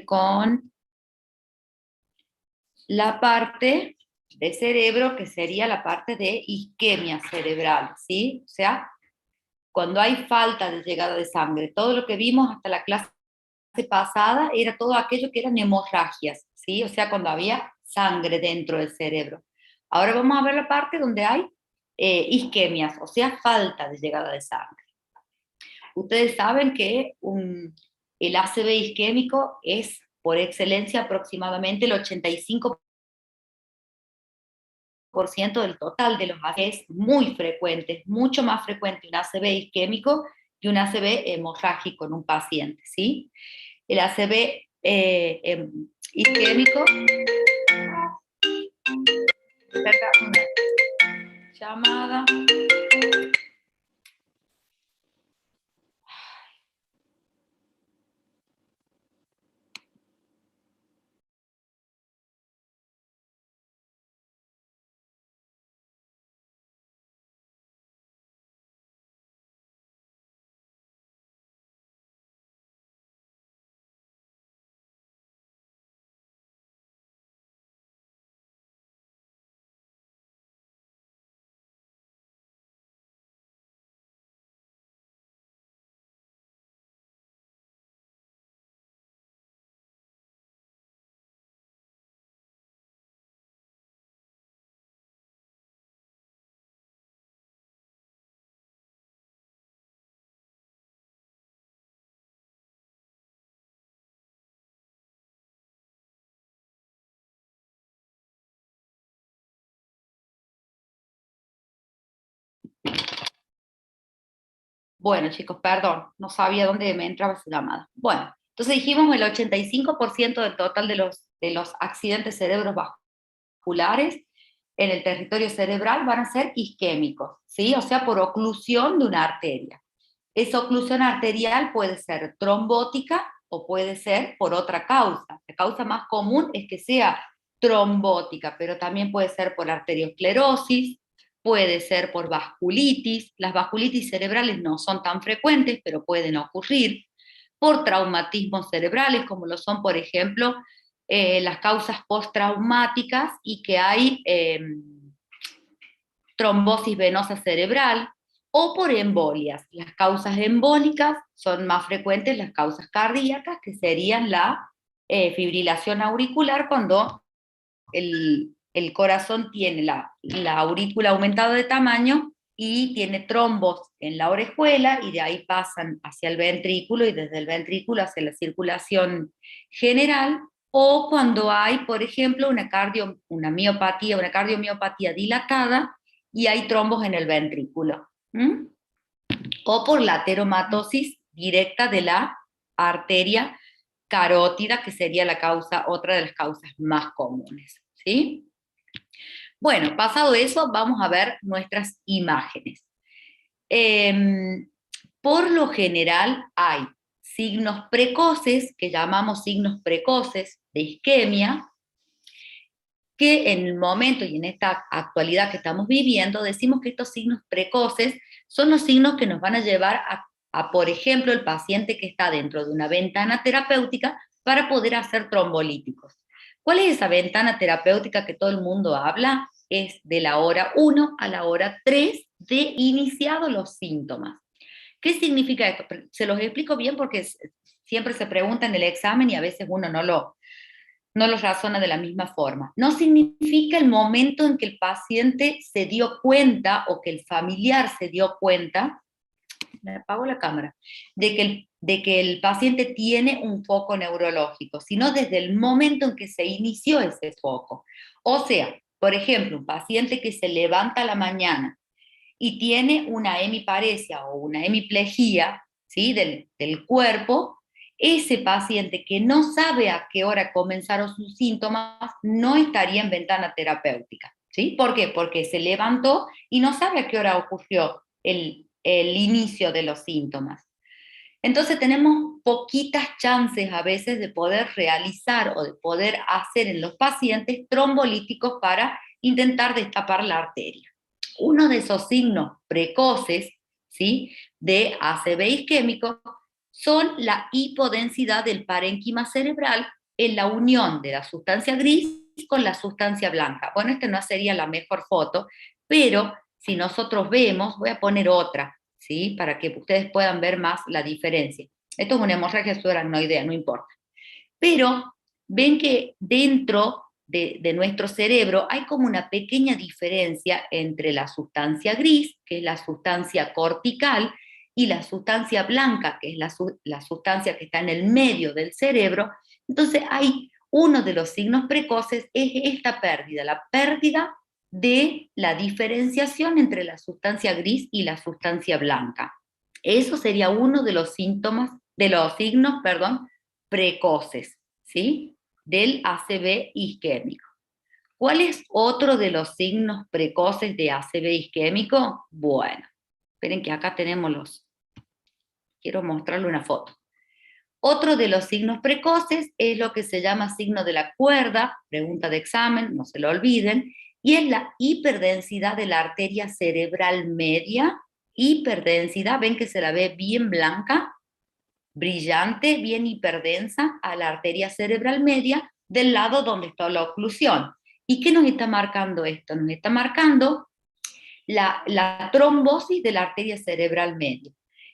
con la parte de cerebro que sería la parte de isquemia cerebral, ¿sí? O sea, cuando hay falta de llegada de sangre, todo lo que vimos hasta la clase pasada era todo aquello que eran hemorragias, ¿sí? O sea, cuando había sangre dentro del cerebro. Ahora vamos a ver la parte donde hay isquemias, o sea, falta de llegada de sangre. Ustedes saben que el ACV isquémico es, por excelencia, aproximadamente el 85% del total de los ACV. Es muy frecuente, es mucho más frecuente un ACV isquémico que un ACV hemorrágico en un paciente, ¿sí? El ACV isquémico, una llamada. Bueno, chicos, perdón, no sabía dónde me entraba esa llamada. Bueno, entonces dijimos el 85% del total de los accidentes cerebrovasculares en el territorio cerebral van a ser isquémicos, ¿sí? O sea, por oclusión de una arteria. Esa oclusión arterial puede ser trombótica o puede ser por otra causa. La causa más común es que sea trombótica, pero también puede ser por arteriosclerosis, puede ser por vasculitis. Las vasculitis cerebrales no son tan frecuentes, pero pueden ocurrir. Por traumatismos cerebrales, como lo son, por ejemplo, las causas postraumáticas y que hay trombosis venosa cerebral, o por embolias. Las causas embólicas son más frecuentes las causas cardíacas, que serían la fibrilación auricular cuando el corazón tiene la aurícula aumentada de tamaño y tiene trombos en la orejuela y de ahí pasan hacia el ventrículo y desde el ventrículo hacia la circulación general, o cuando hay, por ejemplo, una cardiomiopatía dilatada y hay trombos en el ventrículo. O por la ateromatosis directa de la arteria carótida, que sería otra de las causas más comunes, ¿sí? Bueno, pasado eso, vamos a ver nuestras imágenes. Por lo general hay signos precoces, que llamamos signos precoces de isquemia, que en el momento y en esta actualidad que estamos viviendo, decimos que estos signos precoces son los signos que nos van a llevar por ejemplo, el paciente que está dentro de una ventana terapéutica para poder hacer trombolíticos. ¿Cuál es esa ventana terapéutica que todo el mundo habla? Es de la hora 1 a la hora 3 de iniciados los síntomas. ¿Qué significa esto? Se los explico bien porque siempre se pregunta en el examen y a veces uno no lo razona de la misma forma. No significa el momento en que el paciente se dio cuenta o que el familiar se dio cuenta, me apago la cámara, de que el paciente tiene un foco neurológico, sino desde el momento en que se inició ese foco. O sea, por ejemplo, un paciente que se levanta a la mañana y tiene una hemiparesia o una hemiplegia, ¿sí?, del cuerpo, ese paciente que no sabe a qué hora comenzaron sus síntomas no estaría en ventana terapéutica, ¿sí? ¿Por qué? Porque se levantó y no sabe a qué hora ocurrió el inicio de los síntomas. Entonces tenemos poquitas chances a veces de poder realizar o de poder hacer en los pacientes trombolíticos para intentar destapar la arteria. Uno de esos signos precoces, ¿sí?, de ACV isquémico son la hipodensidad del parénquima cerebral en la unión de la sustancia gris con la sustancia blanca. Bueno, esta no sería la mejor foto, pero si nosotros vemos, voy a poner otra, ¿sí? Para que ustedes puedan ver más la diferencia. Esto es una hemorragia subaracnoidea, no importa. Pero ven que dentro de nuestro cerebro hay como una pequeña diferencia entre la sustancia gris, que es la sustancia cortical, y la sustancia blanca, que es la sustancia que está en el medio del cerebro. Entonces hay uno de los signos precoces, es esta pérdida, la pérdida de la diferenciación entre la sustancia gris y la sustancia blanca. Eso sería uno de los síntomas, de los signos, perdón, precoces, ¿sí? Del ACV isquémico. ¿Cuál es otro de los signos precoces de ACV isquémico? Bueno, esperen que acá tenemos quiero mostrarle una foto. Otro de los signos precoces es lo que se llama signo de la cuerda, pregunta de examen, no se lo olviden, y es la hiperdensidad de la arteria cerebral media. Hiperdensidad, ven que se la ve bien blanca, brillante, bien hiperdensa a la arteria cerebral media del lado donde está la oclusión. ¿Y qué nos está marcando esto? Nos está marcando la trombosis de la arteria cerebral media.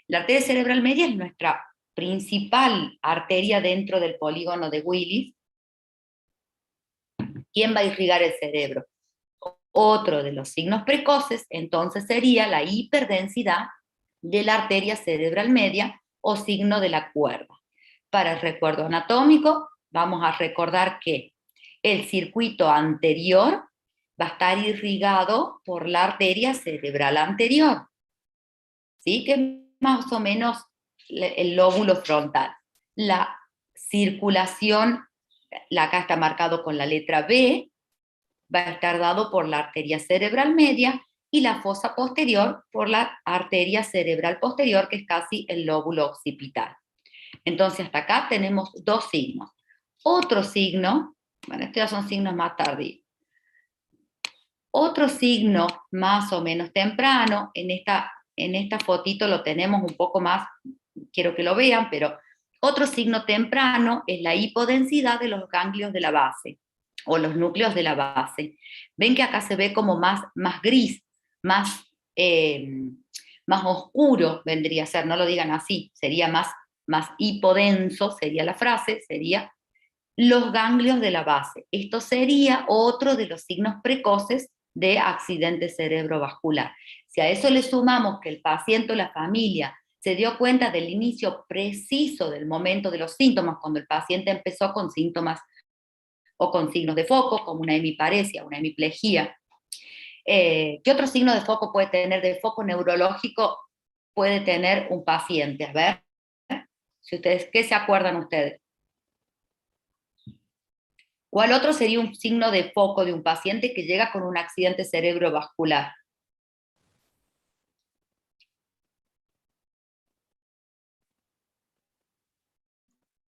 La arteria cerebral media es nuestra principal arteria dentro del polígono de Willis. ¿Quién va a irrigar el cerebro? Otro de los signos precoces, entonces, sería la hiperdensidad de la arteria cerebral media o signo de la cuerda. Para el recuerdo anatómico, vamos a recordar que el circuito anterior va a estar irrigado por la arteria cerebral anterior, ¿sí? Que es más o menos el lóbulo frontal. La circulación, acá está marcado con la letra B, va a estar dado por la arteria cerebral media y la fosa posterior por la arteria cerebral posterior, que es casi el lóbulo occipital. Entonces hasta acá tenemos dos signos. Otro signo, bueno, estos ya son signos más tardíos. Otro signo más o menos temprano, en esta fotito lo tenemos un poco más, quiero que lo vean, pero otro signo temprano es la hipodensidad de los ganglios de la base, o los núcleos de la base. Ven que acá se ve como más gris, más oscuro vendría a ser, no lo digan así, sería más hipodenso, sería la frase, sería los ganglios de la base. Esto sería otro de los signos precoces de accidente cerebrovascular. Si a eso le sumamos que el paciente o la familia se dio cuenta del inicio preciso del momento de los síntomas, cuando el paciente empezó con síntomas o con signos de foco, como una hemiparesia, una hemiplegia. ¿Qué otro signo de foco puede tener? De foco neurológico puede tener un paciente. A ver, si ustedes, ¿qué se acuerdan ustedes? ¿Cuál otro sería un signo de foco de un paciente que llega con un accidente cerebrovascular?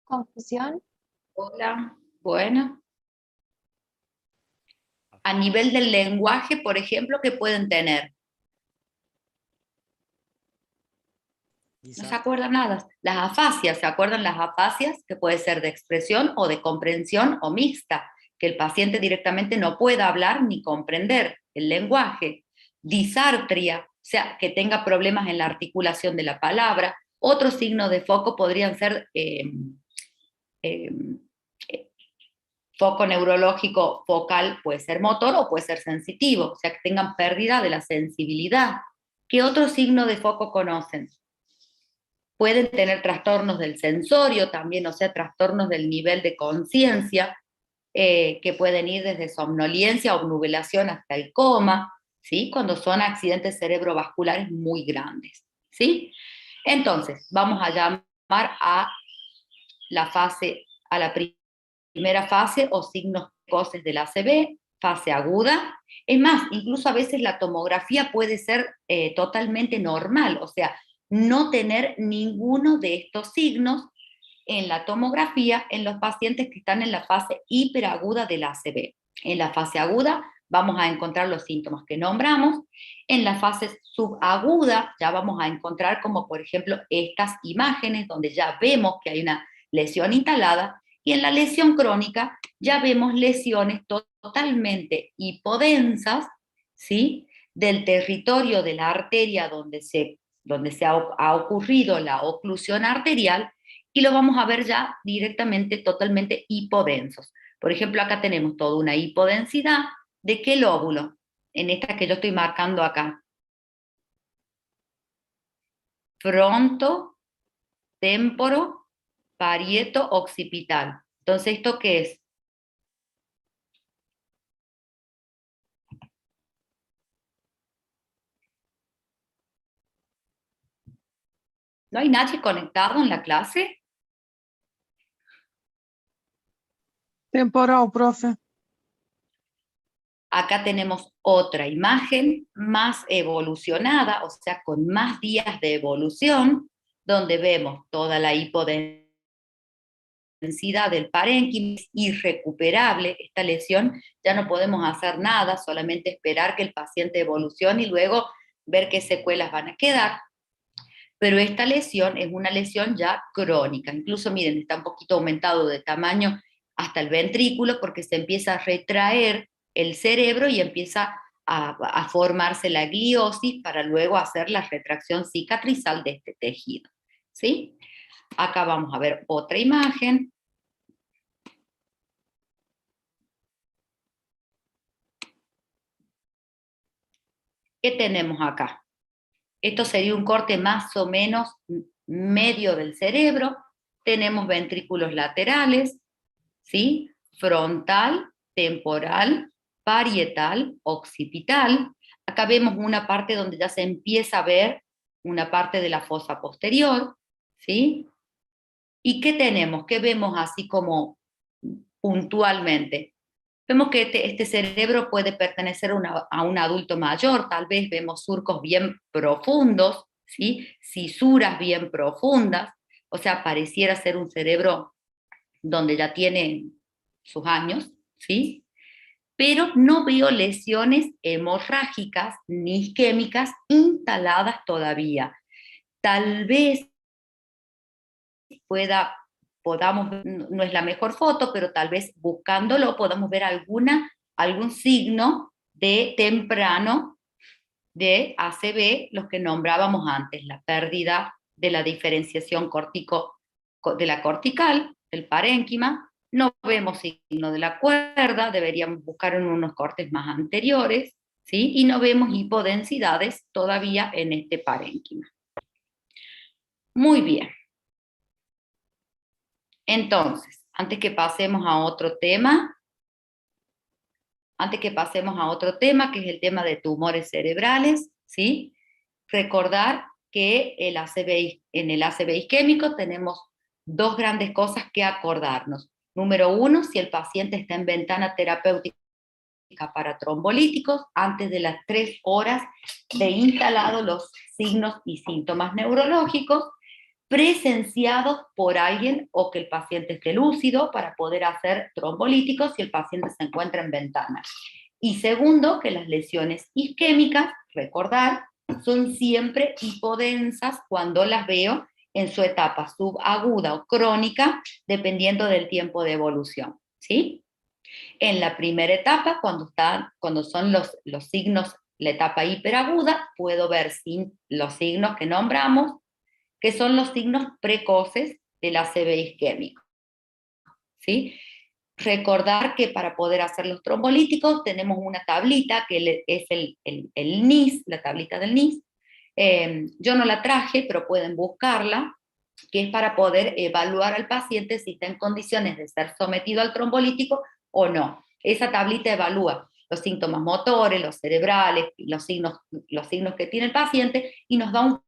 Confusión. Hola, bueno. A nivel del lenguaje, por ejemplo, ¿qué pueden tener? No se acuerdan nada. Las afasias, ¿se acuerdan las afasias? Que puede ser de expresión o de comprensión o mixta, que el paciente directamente no pueda hablar ni comprender el lenguaje. Disartria, o sea, que tenga problemas en la articulación de la palabra. Otros signos de foco podrían ser eh, foco neurológico focal, puede ser motor o puede ser sensitivo, o sea, que tengan pérdida de la sensibilidad. ¿Qué otro signo de foco conocen? Pueden tener trastornos del sensorio también, o sea, trastornos del nivel de conciencia, que pueden ir desde somnolencia o obnubelación hasta el coma, ¿sí? Cuando son accidentes cerebrovasculares muy grandes, ¿sí? Entonces, vamos a llamar a la primera fase o signos precoces del ACV, fase aguda. Es más, incluso a veces la tomografía puede ser totalmente normal, o sea, no tener ninguno de estos signos en la tomografía en los pacientes que están en la fase hiperaguda del ACV. En la fase aguda vamos a encontrar los síntomas que nombramos. En la fase subaguda ya vamos a encontrar como por ejemplo estas imágenes donde ya vemos que hay una lesión instalada, y en la lesión crónica ya vemos lesiones totalmente hipodensas, ¿sí? Del territorio de la arteria donde se ha ocurrido la oclusión arterial, y lo vamos a ver ya directamente totalmente hipodensos. Por ejemplo, acá tenemos toda una hipodensidad. ¿De qué lóbulo? En esta que yo estoy marcando acá. Fronto, témporo, parieto, occipital. Entonces, ¿esto qué es? ¿No hay nadie conectado en la clase? Temporal, profe. Acá tenemos otra imagen más evolucionada, o sea, con más días de evolución, donde vemos toda la hipodensidad del parénquima, es irrecuperable esta lesión, ya no podemos hacer nada, solamente esperar que el paciente evolucione y luego ver qué secuelas van a quedar. Pero esta lesión es una lesión ya crónica, incluso miren, está un poquito aumentado de tamaño hasta el ventrículo porque se empieza a retraer el cerebro y empieza a formarse la gliosis para luego hacer la retracción cicatrizal de este tejido, ¿sí? Acá vamos a ver otra imagen. ¿Qué tenemos acá? Esto sería un corte más o menos medio del cerebro. Tenemos ventrículos laterales, ¿sí? Frontal, temporal, parietal, occipital. Acá vemos una parte donde ya se empieza a ver una parte de la fosa posterior, ¿sí? ¿Y qué tenemos? ¿Qué vemos así como puntualmente? Vemos que este cerebro puede pertenecer a un adulto mayor, tal vez vemos surcos bien profundos, ¿sí? Cisuras bien profundas, o sea, pareciera ser un cerebro donde ya tiene sus años, ¿sí? Pero no veo lesiones hemorrágicas ni isquémicas instaladas todavía. Tal vez podamos, no es la mejor foto, pero tal vez buscándolo podamos ver algún signo de temprano de ACV, los que nombrábamos antes, la pérdida de la diferenciación de la cortical, del parénquima. No vemos signo de la cuerda, deberíamos buscar en unos cortes más anteriores, ¿sí? Y no vemos hipodensidades todavía en este parénquima. Muy bien. Entonces, antes que pasemos a otro tema, que es el tema de tumores cerebrales, ¿sí? Recordar que en el ACV isquémico tenemos dos grandes cosas que acordarnos. Número uno, si el paciente está en ventana terapéutica para trombolíticos, antes de las 3 horas de instalado los signos y síntomas neurológicos, presenciados por alguien o que el paciente esté lúcido para poder hacer trombolíticos si el paciente se encuentra en ventana. Y segundo, que las lesiones isquémicas, recordar, son siempre hipodensas cuando las veo en su etapa subaguda o crónica, dependiendo del tiempo de evolución, ¿sí? En la primera etapa, cuando son los signos, la etapa hiperaguda, puedo ver los signos que nombramos, que son los signos precoces del ACV isquémico, ¿sí? Recordar que para poder hacer los trombolíticos tenemos una tablita que es el NIS, la tablita del NIS. Yo no la traje, pero pueden buscarla, que es para poder evaluar al paciente si está en condiciones de ser sometido al trombolítico o no. Esa tablita evalúa los síntomas motores, los cerebrales, los signos que tiene el paciente y nos da un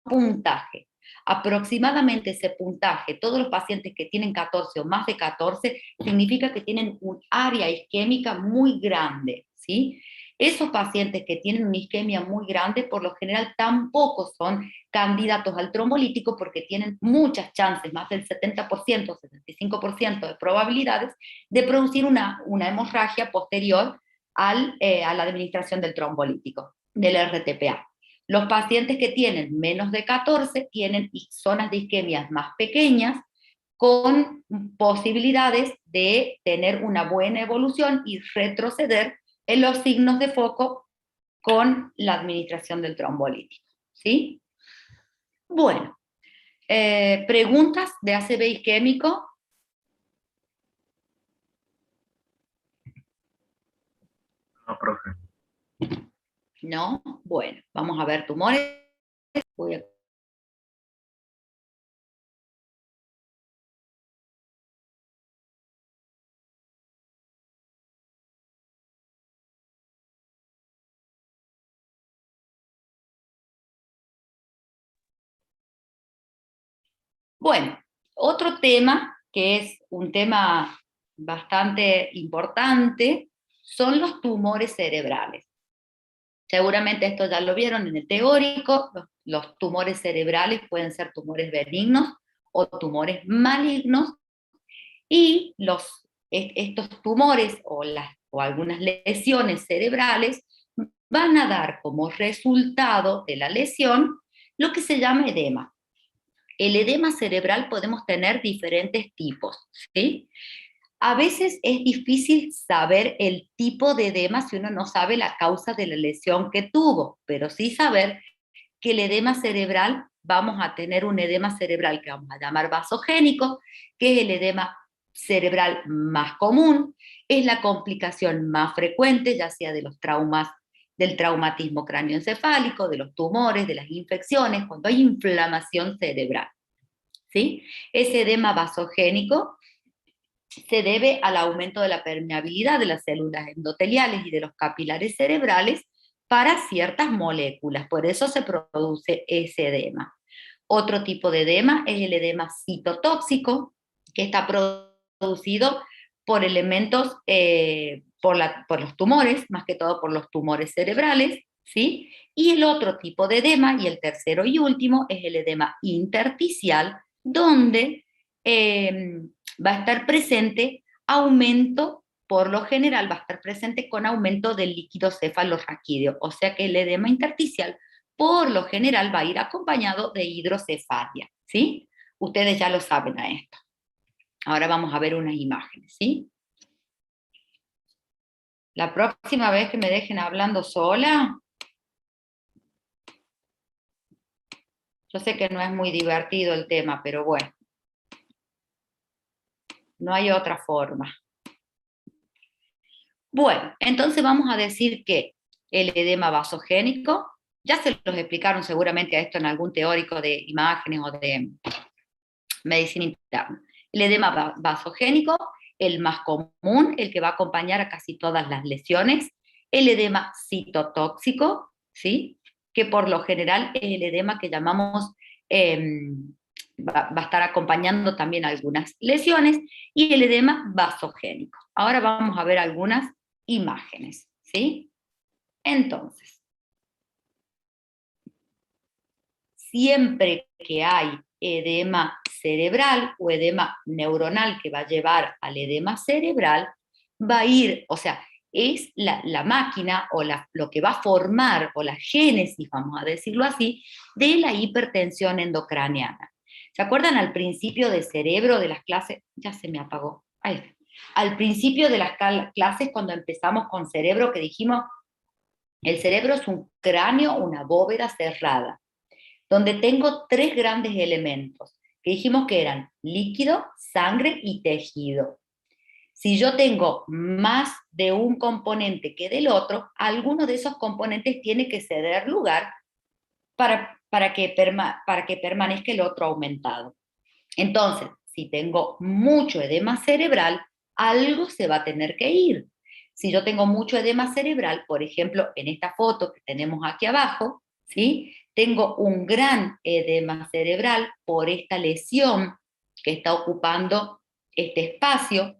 puntaje. Aproximadamente ese puntaje, todos los pacientes que tienen 14 o más de 14, significa que tienen un área isquémica muy grande, ¿sí? Esos pacientes que tienen una isquemia muy grande, por lo general tampoco son candidatos al trombolítico porque tienen muchas chances, más del 70%, 75% de probabilidades de producir una hemorragia posterior a la administración del trombolítico, del RTPA. Los pacientes que tienen menos de 14 tienen zonas de isquemias más pequeñas, con posibilidades de tener una buena evolución y retroceder en los signos de foco con la administración del trombolítico. ¿Sí? Bueno, ¿preguntas de ACV isquémico? No, profe. No, bueno, vamos a ver tumores. Voy a... Bueno, otro tema que es un tema bastante importante son los tumores cerebrales. Seguramente esto ya lo vieron en el teórico, los tumores cerebrales pueden ser tumores benignos o tumores malignos, y estos tumores o algunas lesiones cerebrales van a dar como resultado de la lesión lo que se llama edema. El edema cerebral podemos tener diferentes tipos, ¿sí? A veces es difícil saber el tipo de edema si uno no sabe la causa de la lesión que tuvo, pero sí saber que el edema cerebral, vamos a tener un edema cerebral que vamos a llamar vasogénico, que es el edema cerebral más común, es la complicación más frecuente, ya sea de los traumas, del traumatismo cráneoencefálico, de los tumores, de las infecciones, cuando hay inflamación cerebral. ¿Sí? Ese edema vasogénico se debe al aumento de la permeabilidad de las células endoteliales y de los capilares cerebrales para ciertas moléculas, por eso se produce ese edema. Otro tipo de edema es el edema citotóxico, que está producido por elementos, por los tumores, más que todo por los tumores cerebrales, ¿sí? Y el otro tipo de edema, y el tercero y último, es el edema intersticial, donde va a estar presente aumento, por lo general va a estar presente con aumento del líquido cefalorraquídeo, o sea que el edema intersticial por lo general va a ir acompañado de hidrocefalia, ¿sí? Ustedes ya lo saben a esto. Ahora vamos a ver unas imágenes, ¿sí? La próxima vez que me dejen hablando sola, yo sé que no es muy divertido el tema, pero bueno, no hay otra forma. Bueno, entonces vamos a decir que el edema vasogénico, ya se los explicaron seguramente a esto en algún teórico de imágenes o de medicina interna. El edema vasogénico, el más común, el que va a acompañar a casi todas las lesiones, el edema citotóxico, ¿sí? Que por lo general es el edema que llamamos, va a estar acompañando también algunas lesiones, y el edema vasogénico. Ahora vamos a ver algunas imágenes, ¿sí? Entonces, siempre que hay edema cerebral o edema neuronal que va a llevar al edema cerebral, va a ir, o sea, es la máquina o lo que va a formar, o la génesis, vamos a decirlo así, de la hipertensión endocraniana. ¿Se acuerdan al principio de cerebro de las clases? Ya se me apagó. Ahí. Al principio de las clases, cuando empezamos con cerebro, que dijimos, el cerebro es un cráneo, una bóveda cerrada, donde tengo tres grandes elementos, que dijimos que eran líquido, sangre y tejido. Si yo tengo más de un componente que del otro, alguno de esos componentes tiene que ceder lugar para que permanezca el otro aumentado. Entonces, si tengo mucho edema cerebral, algo se va a tener que ir. Si yo tengo mucho edema cerebral, por ejemplo, en esta foto que tenemos aquí abajo, ¿sí? Tengo un gran edema cerebral por esta lesión que está ocupando este espacio.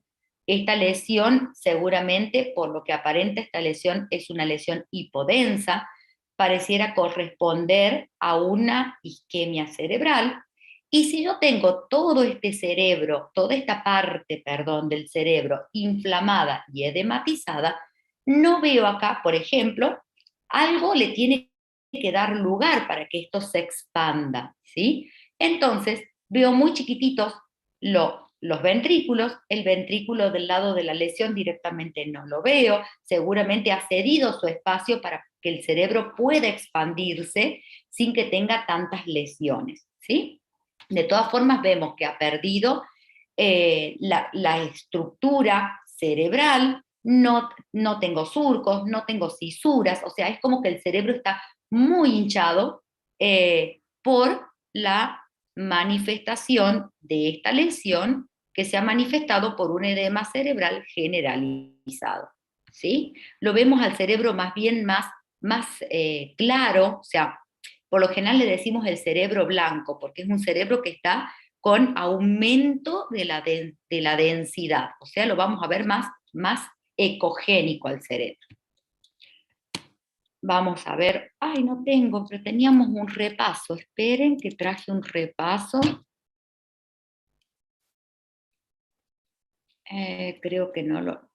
Esta lesión, seguramente, por lo que aparenta, esta lesión es una lesión hipodensa, pareciera corresponder a una isquemia cerebral. Y si yo tengo todo este cerebro, toda esta parte, perdón, del cerebro inflamada y edematizada, no veo acá, por ejemplo, algo le tiene que dar lugar para que esto se expanda, ¿sí? Entonces, veo muy chiquititos los ventrículos, el ventrículo del lado de la lesión directamente no lo veo, seguramente ha cedido su espacio para que el cerebro pueda expandirse sin que tenga tantas lesiones, ¿sí? De todas formas, vemos que ha perdido la estructura cerebral, no tengo surcos, no tengo cisuras, o sea, es como que el cerebro está muy hinchado por la manifestación de esta lesión que se ha manifestado por un edema cerebral generalizado. ¿Sí? Lo vemos al cerebro más bien más claro, o sea, por lo general le decimos el cerebro blanco, porque es un cerebro que está con aumento de la densidad, o sea, lo vamos a ver más ecogénico al cerebro. Vamos a ver, ay, no tengo, pero teníamos un repaso, esperen que traje un repaso. Creo que no lo,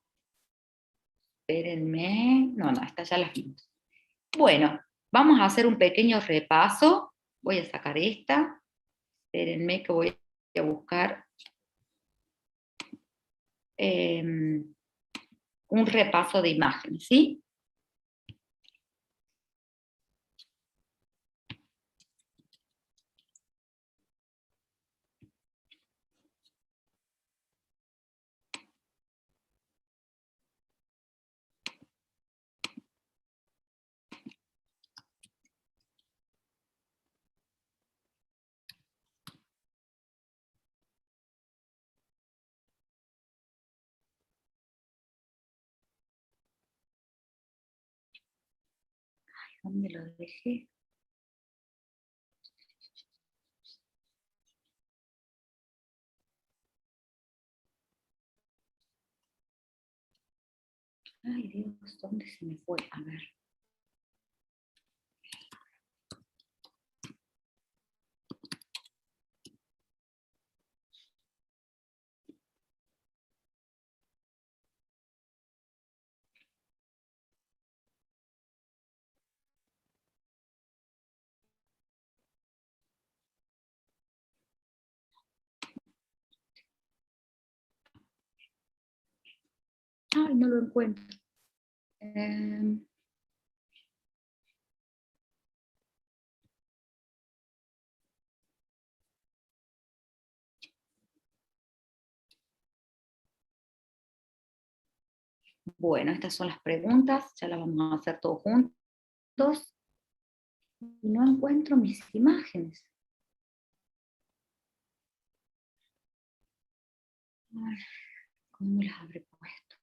espérenme, no, estas ya las vimos. Bueno, vamos a hacer un pequeño repaso, voy a sacar esta, espérenme que voy a buscar un repaso de imágenes, ¿sí? ¿Dónde lo dejé? Ay, Dios, ¿dónde se me fue? A ver. Ay, no lo encuentro. Bueno, estas son las preguntas, ya las vamos a hacer todos juntos. No encuentro mis imágenes. Ay, ¿cómo las habré puesto?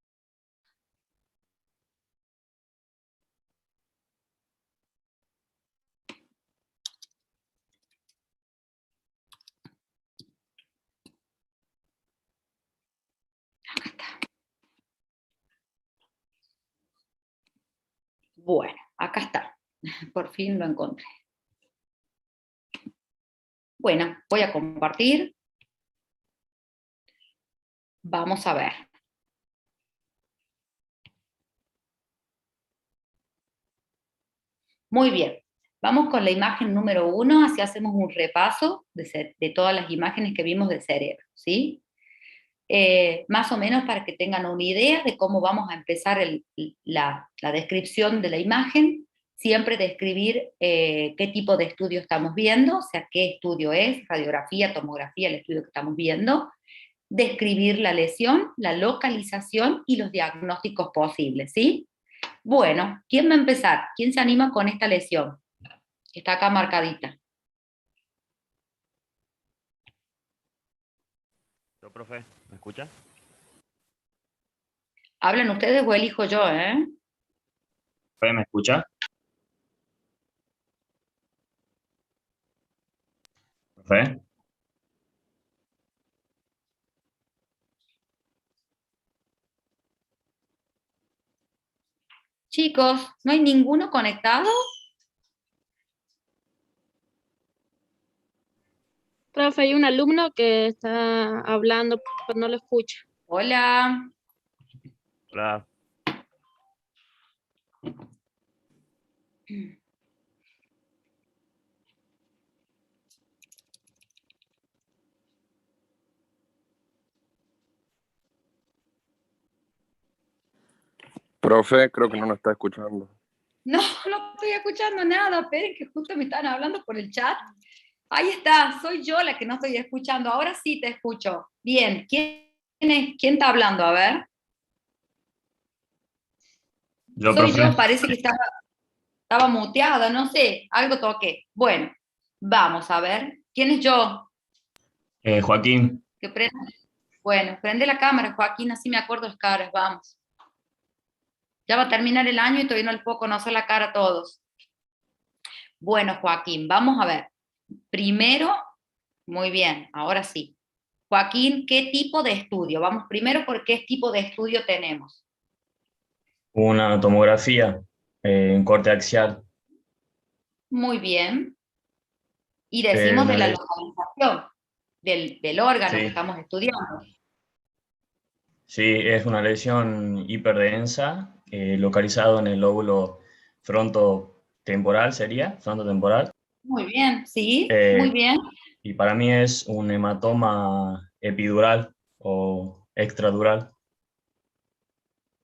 Acá está. Bueno, acá está. Por fin lo encontré. Bueno, voy a compartir. Vamos a ver. Muy bien. Vamos con la imagen número 1, así hacemos un repaso de todas las imágenes que vimos del cerebro, ¿sí? Más o menos para que tengan una idea de cómo vamos a empezar la descripción de la imagen, siempre describir qué tipo de estudio estamos viendo, o sea, qué estudio es, radiografía, tomografía, el estudio que estamos viendo, describir la lesión, la localización y los diagnósticos posibles, ¿sí? Bueno, ¿quién va a empezar? ¿Quién se anima con esta lesión? Está acá marcadita. Yo, profe, ¿me escucha? ¿Hablan ustedes o elijo yo, eh? Profe, ¿me escucha? Profe, Chicos, ¿no hay ninguno conectado? Profe, hay un alumno que está hablando, pero no lo escucho. Hola. Hola. Profe, creo que no nos está escuchando. No, no estoy escuchando nada, esperen que justo me están hablando por el chat. Ahí está, soy yo la que no estoy escuchando, ahora sí te escucho. Bien, ¿quién está hablando? A ver. Yo, Soy profe. yo, parece que estaba muteada, no sé, algo toqué. Bueno, vamos a ver. ¿Quién es yo? Joaquín. Que prenda. Bueno, prende la cámara, Joaquín, así me acuerdo las caras, vamos. Ya va a terminar el año y todavía no le puedo conocer la cara a todos. Bueno, Joaquín, vamos a ver. Primero, muy bien, ahora sí. Joaquín, ¿qué tipo de estudio? Vamos primero por qué tipo de estudio tenemos. Una tomografía en corte axial. Muy bien. Y decimos Una de la lesión. localización del órgano que Sí. estamos estudiando. Sí, es una lesión hiperdensa, localizado en el lóbulo frontotemporal, sería, frontotemporal. Muy bien, sí, muy Eh, bien. y para mí es un hematoma epidural o extradural,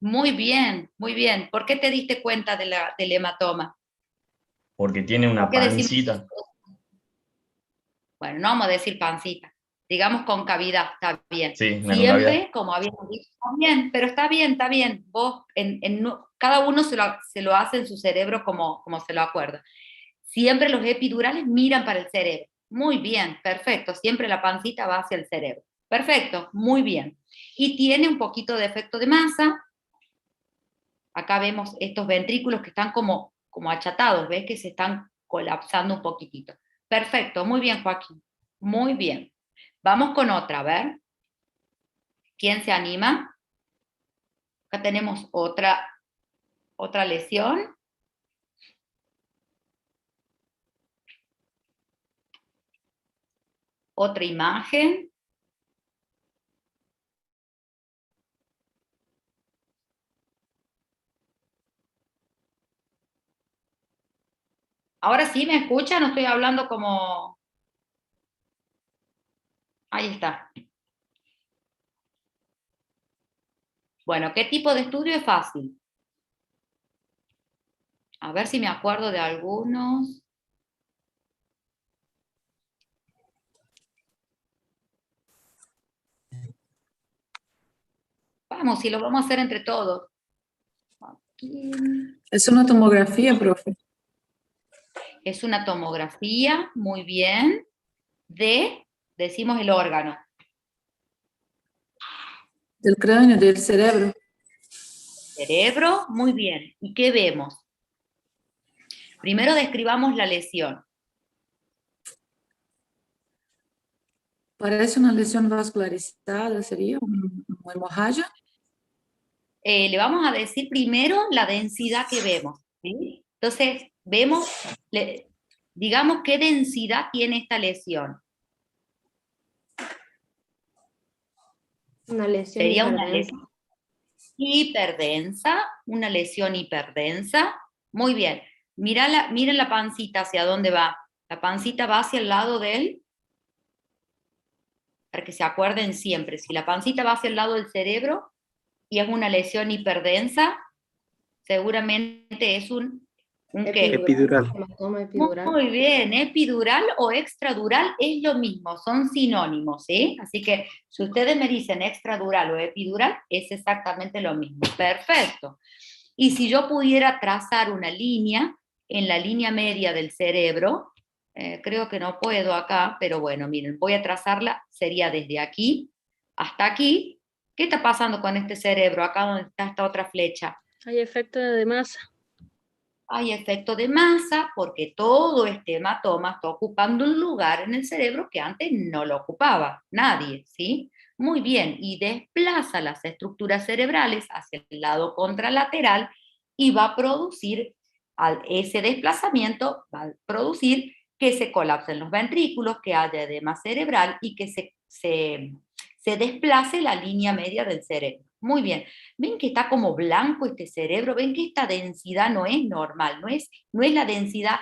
Muy bien, muy bien. ¿Por qué te diste cuenta del hematoma? porque tiene ¿Por una qué decimos? pancita. Bueno, no vamos a decir pancita. Digamos concavidad, está bien. Sí, una concavidad. Siempre, como habíamos dicho, está bien, pero está bien, está bien. Vos, cada uno se lo hace en su cerebro como se lo acuerda. Siempre los epidurales miran para el cerebro. Muy bien, perfecto. Siempre la pancita va hacia el cerebro. Perfecto, muy bien. Y tiene un poquito de efecto de masa. Acá vemos estos ventrículos que están como achatados, ¿ves? Que se están colapsando un poquitito. Perfecto, muy bien, Joaquín. Muy bien. Vamos con otra, a ver. ¿Quién se anima? Acá tenemos otra lesión. Otra imagen. Ahora sí me escuchan, no estoy hablando como... Ahí está. Bueno, ¿qué tipo de estudio es fácil? A ver si me acuerdo de algunos. Vamos, si lo vamos a hacer entre todos. Aquí. Es una tomografía, profe. Es una tomografía, muy bien, decimos el órgano. Del cráneo, del cerebro. Cerebro, muy bien. ¿Y qué vemos? Primero describamos la lesión. Parece una lesión vascularizada, ¿sería una hemorragia? Le vamos a decir primero la densidad que vemos, ¿sí? Entonces, vemos, digamos, qué densidad tiene esta lesión. Una lesión Sería una hiperdensa. lesión hiperdensa, una lesión hiperdensa. Muy bien. Miren la pancita hacia dónde va. La pancita va hacia el lado del, para que se acuerden siempre, si la pancita va hacia el lado del cerebro y es una lesión hiperdensa, seguramente es un ¿qué? Epidural. Hematoma epidural. Muy bien, epidural o extradural es lo mismo, son sinónimos, ¿sí? Así que si ustedes me dicen extradural o epidural, es exactamente lo mismo. Perfecto. Y si yo pudiera trazar una línea en la línea media del cerebro, creo que no puedo acá, pero bueno, miren, voy a trazarla, sería desde aquí hasta aquí. ¿Qué está pasando con este cerebro? Acá donde está esta otra flecha. Hay efecto de masa. Hay efecto de masa porque todo este hematoma está ocupando un lugar en el cerebro que antes no lo ocupaba nadie, ¿sí? Muy bien, y desplaza las estructuras cerebrales hacia el lado contralateral y va a producir, ese desplazamiento va a producir que se colapsen los ventrículos, que haya edema cerebral y que se desplace la línea media del cerebro. Muy bien. ¿Ven que está como blanco este cerebro? ¿Ven que esta densidad no es normal? No es la densidad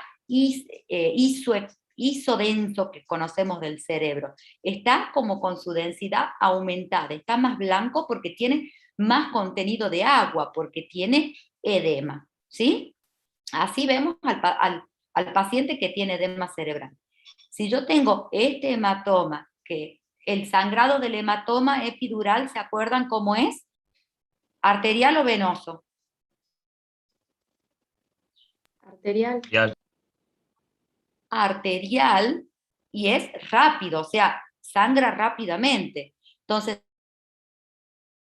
isodenso que conocemos del cerebro. Está como con su densidad aumentada. Está más blanco porque tiene más contenido de agua, porque tiene edema. ¿Sí? Así vemos al paciente que tiene edema cerebral. Si yo tengo este hematoma, que el sangrado del hematoma epidural, ¿se acuerdan cómo es? ¿Arterial o venoso? Arterial. Ya, Arterial, y es rápido, o sea, sangra rápidamente. Entonces,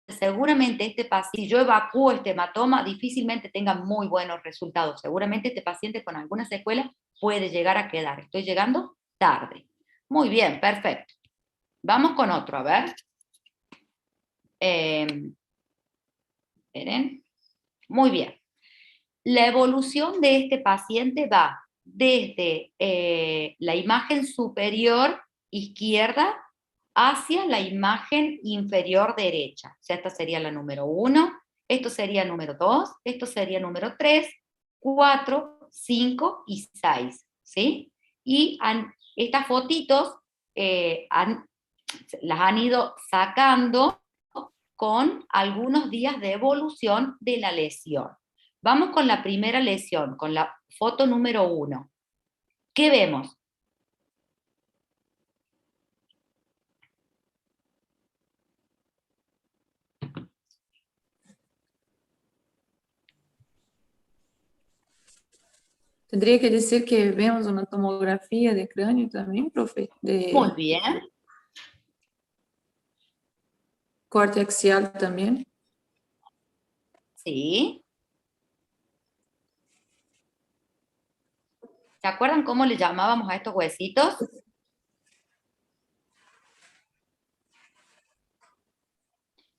seguramente este paciente, si yo evacúo este hematoma, difícilmente tenga muy buenos resultados. Seguramente este paciente con alguna secuela puede llegar a quedar. Estoy llegando tarde. Muy bien, perfecto. Vamos con otro, a ver. Esperen. Muy bien. La evolución de este paciente va desde la imagen superior izquierda hacia la imagen inferior derecha. O sea, esta sería la número 1, esto sería número 2, esto sería número 3, 4, 5 y 6. ¿Sí? Y estas fotitos las han ido sacando con algunos días de evolución de la lesión. Vamos con la primera lesión, con la foto número 1. ¿Qué vemos? Tendría que decir que vemos una tomografía de cráneo también, profe, Muy de bien. corte axial también. Sí. ¿Se acuerdan cómo le llamábamos a estos huesitos?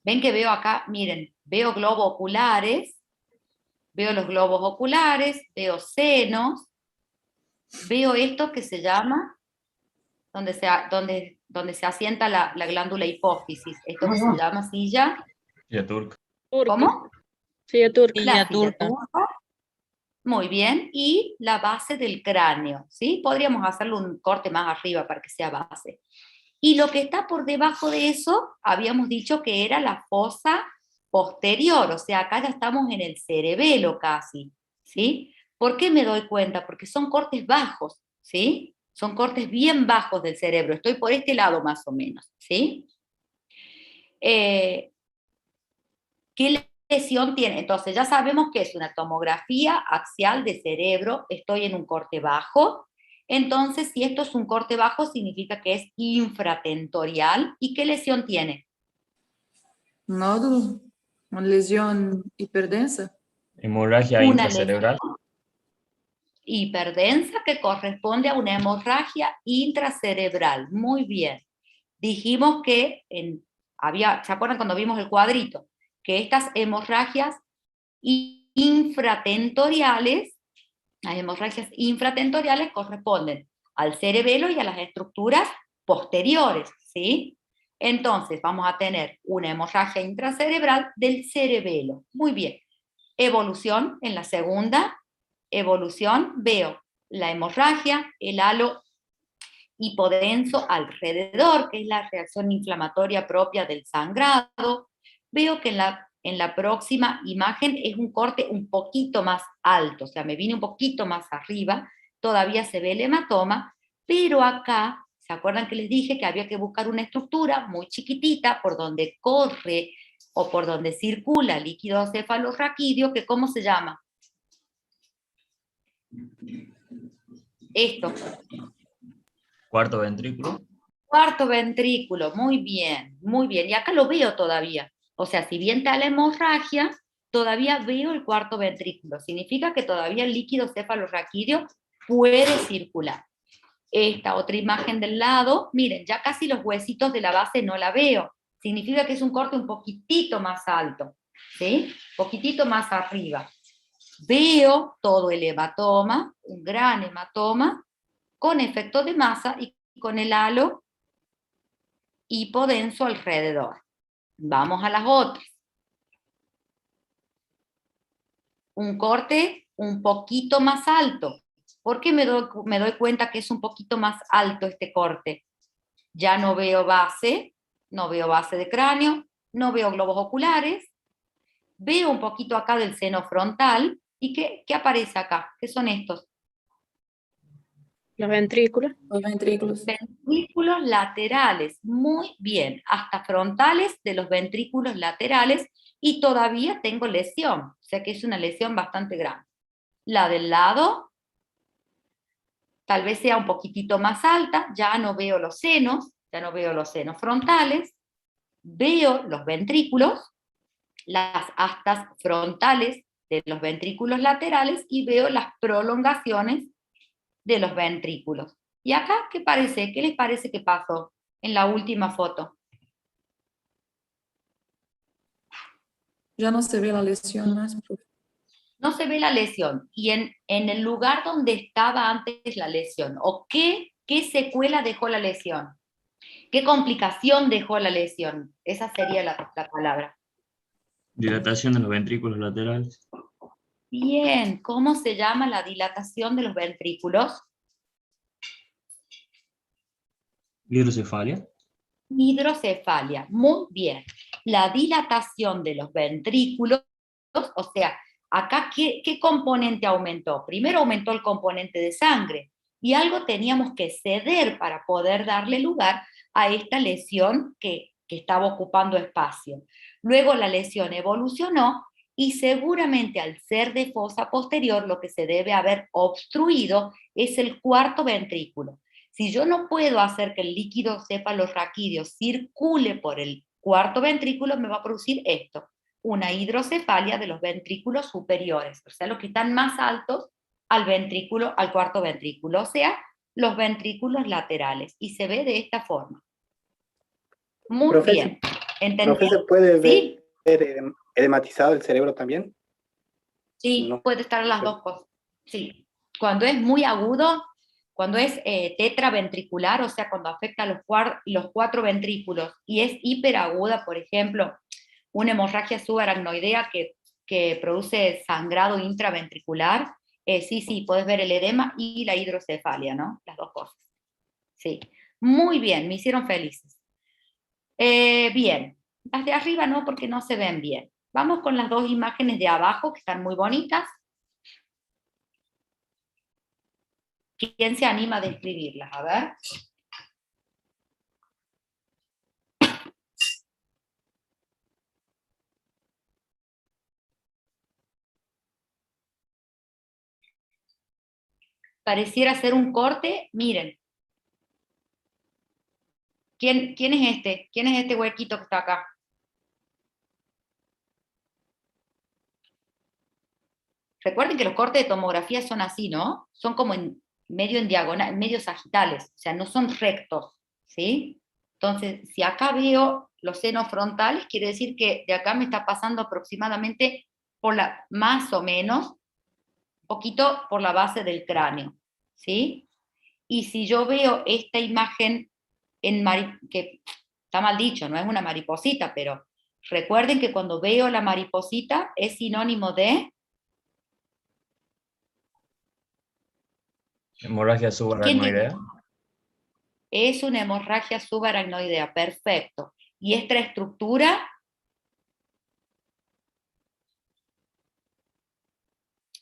Ven que veo acá, miren, veo globos oculares, veo los globos oculares, veo senos, veo esto que se llama, donde se asienta la glándula hipófisis, esto que se llama silla. ya turca. Turca. ¿Cómo? Silla turca. La silla turca. Muy bien, y la base del cráneo, ¿sí? Podríamos hacerle un corte más arriba para que sea base. Y lo que está por debajo de eso, habíamos dicho que era la fosa posterior, o sea, acá ya estamos en el cerebelo casi, ¿sí? ¿Por qué me doy cuenta? Porque son cortes bajos, ¿sí? Son cortes bien bajos del cerebro, estoy por este lado más o menos, ¿sí? ¿Qué lesión tiene? Entonces ya sabemos que es una tomografía axial de cerebro, estoy en un corte bajo. Entonces, si esto es un corte bajo, significa que es infratentorial. ¿Y qué lesión tiene? Nódulo, una lesión hiperdensa. Hemorragia Una lesión intracerebral. hiperdensa que corresponde a una hemorragia intracerebral. Muy bien. Dijimos que ¿se acuerdan cuando vimos el cuadrito? Que estas hemorragias infratentoriales, las hemorragias infratentoriales corresponden al cerebelo y a las estructuras posteriores, ¿sí? Entonces vamos a tener una hemorragia intracerebral del cerebelo. Muy bien. Evolución, en la segunda evolución veo la hemorragia, el halo hipodenso alrededor, que es la reacción inflamatoria propia del sangrado. Veo que en la próxima imagen es un corte un poquito más alto, o sea, me vine un poquito más arriba, todavía se ve el hematoma, pero acá, ¿se acuerdan que les dije que había que buscar una estructura muy chiquitita por donde corre o por donde circula líquido cefalorraquídeo, que ¿cómo se llama? Esto. Cuarto ventrículo. Cuarto ventrículo, muy bien, muy bien. Y acá lo veo todavía. O sea, si bien está la hemorragia, todavía veo el cuarto ventrículo. Significa que todavía el líquido cefalorraquídeo puede circular. Esta otra imagen del lado, miren, ya casi los huesitos de la base no la veo. Significa que es un corte un poquitito más alto, ¿sí? Poquitito más arriba. Veo todo el hematoma, un gran hematoma, con efecto de masa y con el halo hipodenso alrededor. Vamos a las otras. un corte un poquito más alto. ¿Por qué me doy cuenta que es un poquito más alto este corte? Ya no veo base, no veo base de cráneo, no veo globos oculares, veo un poquito acá del seno frontal, ¿y qué aparece acá? ¿Qué son estos? Los ventrículos. Los ventrículos. Ventrículos laterales, muy bien, hasta frontales de los ventrículos laterales, y todavía tengo lesión, o sea que es una lesión bastante grande. La del lado, tal vez sea un poquitito más alta, ya no veo los senos frontales, veo los ventrículos, las astas frontales de los ventrículos laterales, y veo las prolongaciones de los ventrículos. ¿Y acá qué parece? ¿Qué les parece que pasó en la última foto? Ya no se ve la lesión más, profe. No se ve la lesión. Y en el lugar donde estaba antes la lesión, ¿o qué secuela dejó la lesión? ¿Qué complicación dejó la lesión? Esa sería la palabra. Dilatación de los ventrículos laterales. Bien, ¿cómo se llama la dilatación de los ventrículos? Hidrocefalia. Hidrocefalia, muy bien. La dilatación de los ventrículos, o sea, acá, ¿qué componente aumentó? Primero aumentó el componente de sangre, y algo teníamos que ceder para poder darle lugar a esta lesión que estaba ocupando espacio. Luego la lesión evolucionó, y seguramente al ser de fosa posterior, lo que se debe haber obstruido es el cuarto ventrículo. Si yo no puedo hacer que el líquido cefalorraquídeo circule por el cuarto ventrículo, me va a producir esto, una hidrocefalia de los ventrículos superiores, o sea, los que están más altos al cuarto ventrículo, o sea, los ventrículos laterales, y se ve de esta forma. Muy Profe, bien. ¿Profe, se puede ¿Sí? ver edematizado el cerebro también? Sí, No. puede estar las dos cosas. Sí. Cuando es muy agudo, cuando es tetraventricular, o sea, cuando afecta a los cuatro ventrículos, y es hiperaguda, por ejemplo, una hemorragia subaracnoidea que produce sangrado intraventricular, sí, puedes ver el edema y la hidrocefalia, ¿no? Las dos cosas. Sí. Muy bien, me hicieron felices. Bien, las de arriba no, porque no se ven bien. Vamos con las dos imágenes de abajo, que están muy bonitas. ¿Quién se anima a describirlas? A ver. Pareciera ser un corte, miren. ¿Quién es este? ¿Quién es este huequito que está acá? Recuerden que los cortes de tomografía son así, ¿no? Son como medio en diagonal, medio sagitales, o sea, no son rectos, ¿sí? Entonces, si acá veo los senos frontales, quiere decir que de acá me está pasando aproximadamente más o menos, poquito por la base del cráneo, ¿sí? Y si yo veo esta imagen que está mal dicho, no es una mariposita, pero recuerden que cuando veo la mariposita es sinónimo de Hemorragia subaracnoidea. es una hemorragia subaracnoidea, perfecto. Y esta estructura,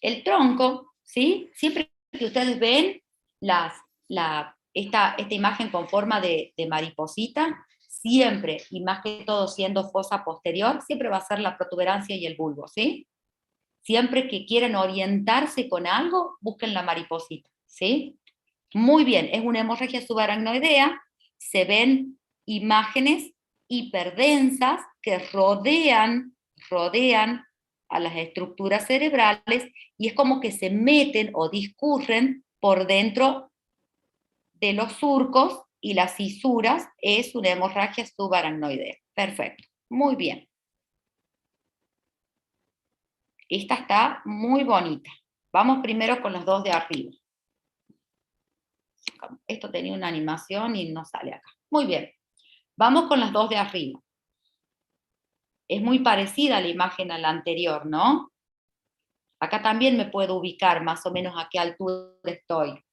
el tronco, ¿sí? Siempre que ustedes ven esta imagen con forma de mariposita, siempre, y más que todo siendo fosa posterior, siempre va a ser la protuberancia y el bulbo, ¿sí? Siempre que quieran orientarse con algo, busquen la mariposita, ¿sí? Muy bien, es una hemorragia subaracnoidea, se ven imágenes hiperdensas que rodean a las estructuras cerebrales, y es como que se meten o discurren por dentro de los surcos y las fisuras. Es una hemorragia subaracnoidea. Perfecto, muy bien. Esta está muy bonita. Vamos primero con los dos de arriba. Esto tenía una animación y no sale acá. Muy bien. Vamos con las dos de arriba. Es muy parecida la imagen a la anterior, ¿no? Acá también me puedo ubicar más o menos a qué altura estoy.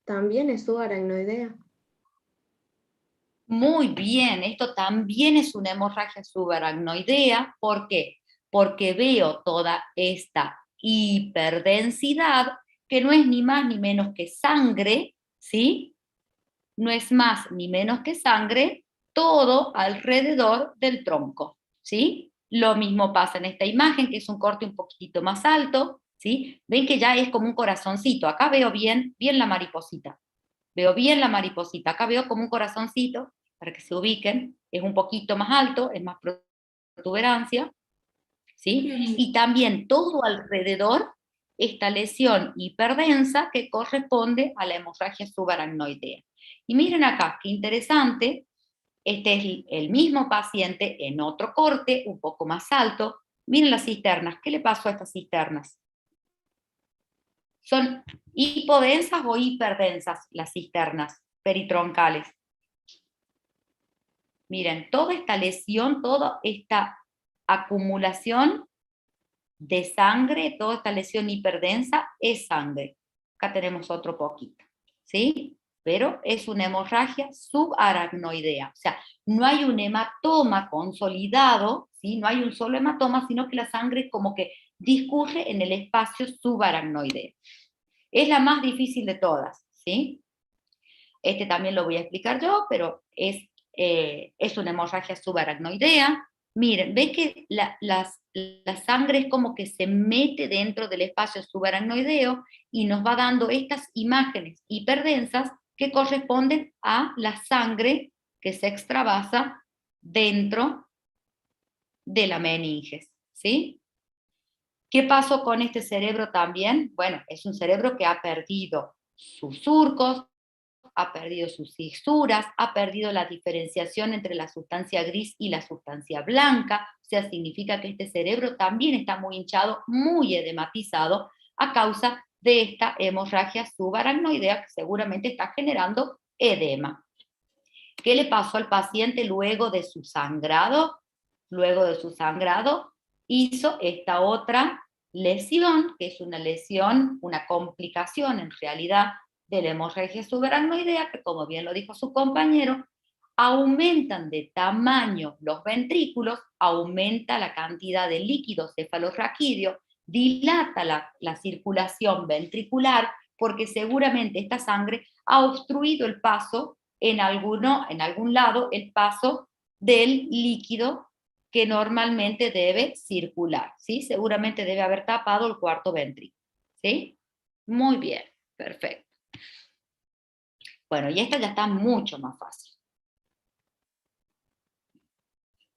También es subaracnoidea. Muy bien, esto también es una hemorragia subaracnoidea. ¿Por qué? Porque veo toda esta hiperdensidad, que no es ni más ni menos que sangre, ¿sí? No es más ni menos que sangre, todo alrededor del tronco, ¿sí? Lo mismo pasa en esta imagen, que es un corte un poquitito más alto, ¿sí? Ven que ya es como un corazoncito. Acá veo bien la mariposita. Veo bien la mariposita. Acá veo como un corazoncito, para que se ubiquen. Es un poquito más alto, es más protuberancia, ¿sí? Y también todo alrededor esta lesión hiperdensa que corresponde a la hemorragia subaracnoidea. Y miren acá, qué interesante, este es el mismo paciente en otro corte, un poco más alto. Miren las cisternas, ¿qué le pasó a estas cisternas? ¿Son hipodensas o hiperdensas las cisternas peritroncales? Miren, toda esta lesión, toda esta acumulación de sangre, toda esta lesión hiperdensa es sangre. Acá tenemos otro poquito, ¿sí? Pero es una hemorragia subaracnoidea. O sea, no hay un hematoma consolidado, ¿sí? No hay un solo hematoma, sino que la sangre como que discurre en el espacio subaracnoideo. Es la más difícil de todas, ¿sí? Este también lo voy a explicar yo, pero es una hemorragia subaracnoidea. Miren, ven que la sangre es como que se mete dentro del espacio subaracnoideo y nos va dando estas imágenes hiperdensas que corresponden a la sangre que se extravasa dentro de la meninges, ¿sí? ¿Qué pasó con este cerebro también? Bueno, es un cerebro que ha perdido sus surcos, ha perdido sus fisuras, ha perdido la diferenciación entre la sustancia gris y la sustancia blanca, o sea, significa que este cerebro también está muy hinchado, muy edematizado, a causa de esta hemorragia subaracnoidea que seguramente está generando edema. ¿Qué le pasó al paciente luego de su sangrado? Luego de su sangrado hizo esta otra lesión, que es una lesión, una complicación en realidad de la hemorragia subaracnoidea, que como bien lo dijo su compañero, aumentan de tamaño los ventrículos, aumenta la cantidad de líquido cefalorraquídeo, dilata la circulación ventricular, porque seguramente esta sangre ha obstruido el paso en algún lado, el paso del líquido que normalmente debe circular, ¿sí? Seguramente debe haber tapado el cuarto ventrículo, ¿sí? Muy bien, perfecto. Bueno, y esta ya está mucho más fácil.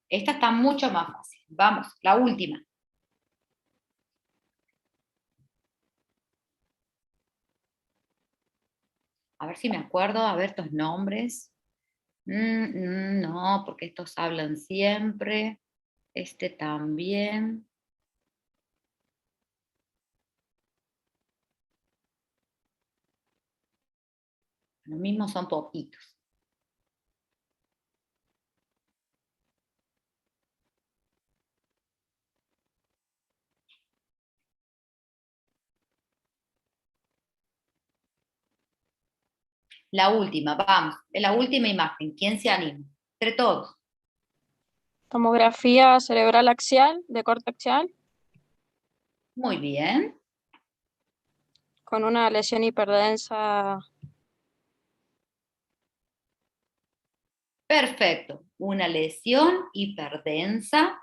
Esta está mucho más fácil. Vamos, la última. A ver si me acuerdo, a ver estos nombres. No, porque estos hablan siempre. Este también. Los mismos son poquitos. La última, vamos. La última imagen. ¿Quién se anima? Entre todos. Tomografía cerebral axial, de corte axial, Muy bien. con una lesión hiperdensa. Perfecto. Una lesión hiperdensa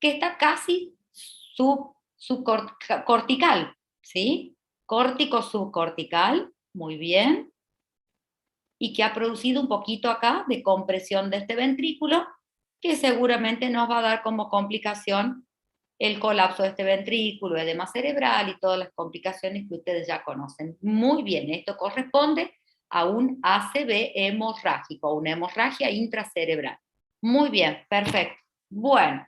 que está casi subcortical, ¿sí? Córtico subcortical, muy bien. Y que ha producido un poquito acá de compresión de este ventrículo, que seguramente nos va a dar como complicación el colapso de este ventrículo, edema cerebral y todas las complicaciones que ustedes ya conocen. Muy bien, esto corresponde a un ACV hemorrágico, una hemorragia intracerebral. Muy bien, perfecto. Bueno,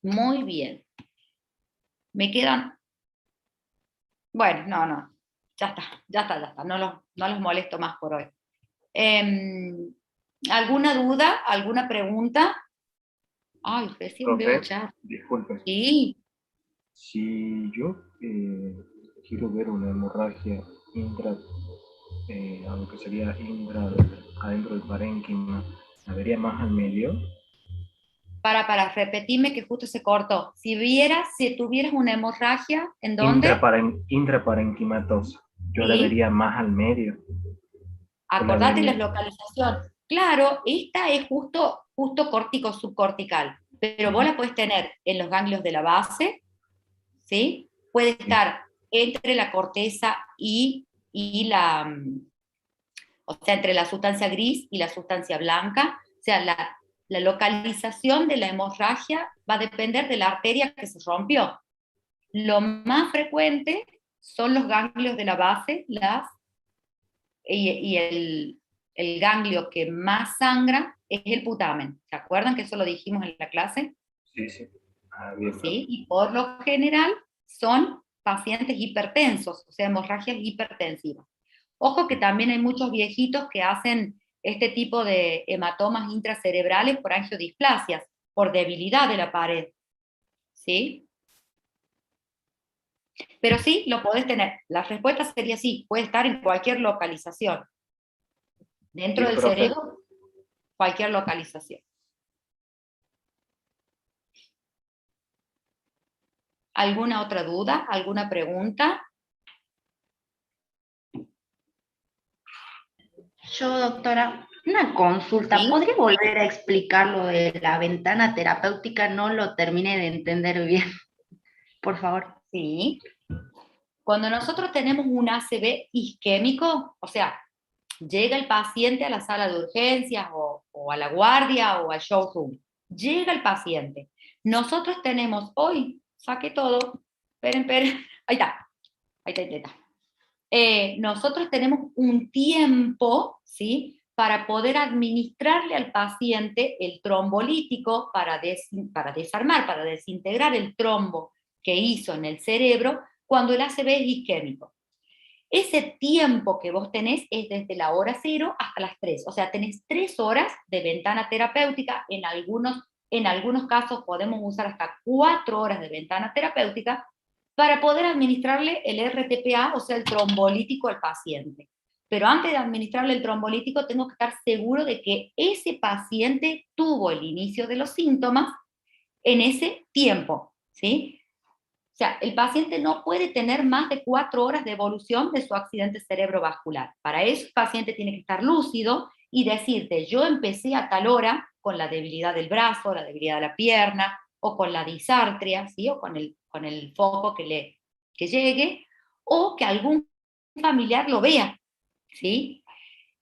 muy bien. Me quedan... Bueno, no. Ya está. No los molesto más por hoy. ¿Alguna duda? ¿Alguna pregunta? Ay, recién veo el Profe, chat. disculpe. Sí, Si yo quiero ver una hemorragia algo que sería adentro del parénquima, ¿la vería más al medio? repetirme que justo se cortó. Si tuvieras una hemorragia, ¿en dónde? Intraparenquimatosa. Yo la Sí. vería más al medio. O la Acordate la vería. localización. Claro, esta es justo córtico subcortical, pero vos la podés tener en los ganglios de la base, ¿sí? Puede estar entre la corteza o sea, entre la sustancia gris y la sustancia blanca. O sea, la localización de la hemorragia va a depender de la arteria que se rompió. Lo más frecuente son los ganglios de la base, y el ganglio que más sangra es el putamen. ¿Se acuerdan que eso lo dijimos en la clase? Sí. Bien. ¿Sí? Y por lo general son pacientes hipertensos, o sea, hemorragias hipertensivas. Ojo que también hay muchos viejitos que hacen este tipo de hematomas intracerebrales por angiodisplasias, por debilidad de la pared. ¿Sí? Pero sí, lo podés tener. La respuesta sería sí, puede estar en cualquier localización. Dentro Bien, del profe. cerebro, cualquier localización. ¿Alguna otra duda? ¿Alguna pregunta? Yo, doctora, una consulta. ¿Sí? ¿Podría volver a explicar lo de la ventana terapéutica? No lo terminé de entender bien. Por favor. Sí. Cuando nosotros tenemos un ACV isquémico, o sea, llega el paciente a la sala de urgencias o a la guardia o al showroom, llega el paciente. Nosotros tenemos hoy, saque todo, esperen, ahí está. Nosotros tenemos un tiempo, ¿sí?, para poder administrarle al paciente el trombolítico para desarmar, para desintegrar el trombo que hizo en el cerebro cuando el ACV es isquémico. Ese tiempo que vos tenés es desde la hora 0 hasta las 3, o sea, tenés 3 horas de ventana terapéutica, en algunos casos podemos usar hasta 4 horas de ventana terapéutica para poder administrarle el RTPA, o sea, el trombolítico al paciente. Pero antes de administrarle el trombolítico tengo que estar seguro de que ese paciente tuvo el inicio de los síntomas en ese tiempo, ¿sí? O sea, el paciente no puede tener más de 4 horas de evolución de su accidente cerebrovascular. Para eso el paciente tiene que estar lúcido y decirte, yo empecé a tal hora con la debilidad del brazo, la debilidad de la pierna, o con la disartria, ¿sí?, o con el foco que llegue, o que algún familiar lo vea, ¿sí?